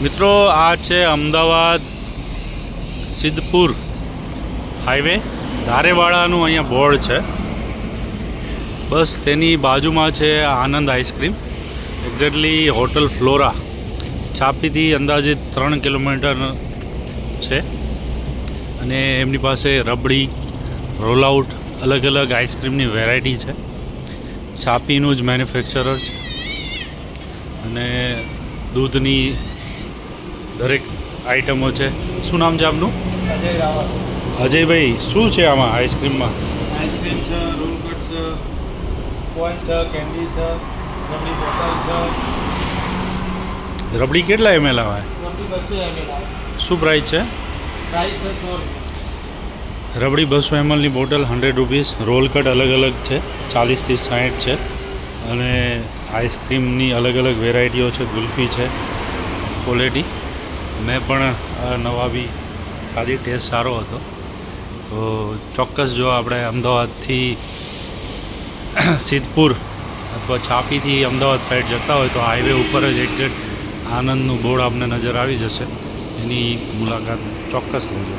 મિત્રો આ છે અમદાવાદ સિદ્ધપુર હાઈવે, ધારેવાડાનું અહીંયા બોર્ડ છે. બસ તેની બાજુમાં છે આનંદ આઈસ્ક્રીમ, એક્ઝેક્ટલી હોટલ ફ્લોરા. છાપીથી અંદાજિત 3 કિલોમીટર છે અને એમની પાસે રબડી, રોલઆઉટ, અલગ અલગ આઈસ્ક્રીમની વેરાયટી છે. છાપીનું જ મેન્યુફેક્ચરર છે અને દૂધની દરેક આઇટમો છે. શું નામ છે આપનું? અજય રાવલ. અજયભાઈ, શું છે આમાં આઈસ્ક્રીમમાં? આઈસ્ક્રીમ છે, રોલ કટ છે, કોન છે, કેન્ડી છે, રબડી બોટલ છે. રબડી કેટલા ml આવે? રબડી 200 ml આવે. શું પ્રાઇસ છે? પ્રાઇસ છે 100 રૂપિયા. રબડી 200 mlની બોટલ 100 રૂપીસ. રોલ કટ અલગ અલગ છે, 40 થી 60 છે. અને આઈસ્ક્રીમની અલગ અલગ વેરાયટીઓ છે, ગુલ્ફી છે, ક્વોલિટી. મેં પણ નવા બી ખાધી, ટેસ્ટ સારો હતો. તો ચોક્કસ જો આપણે અમદાવાદથી સિદ્ધપુર અથવા છાપીથી અમદાવાદ સાઈડ જતા હોય તો હાઈવે ઉપર જ એક્ઝેક્ટ આનંદનું બોર્ડ આપને નજર આવી જશે. એની મુલાકાત ચોક્કસ લેજો.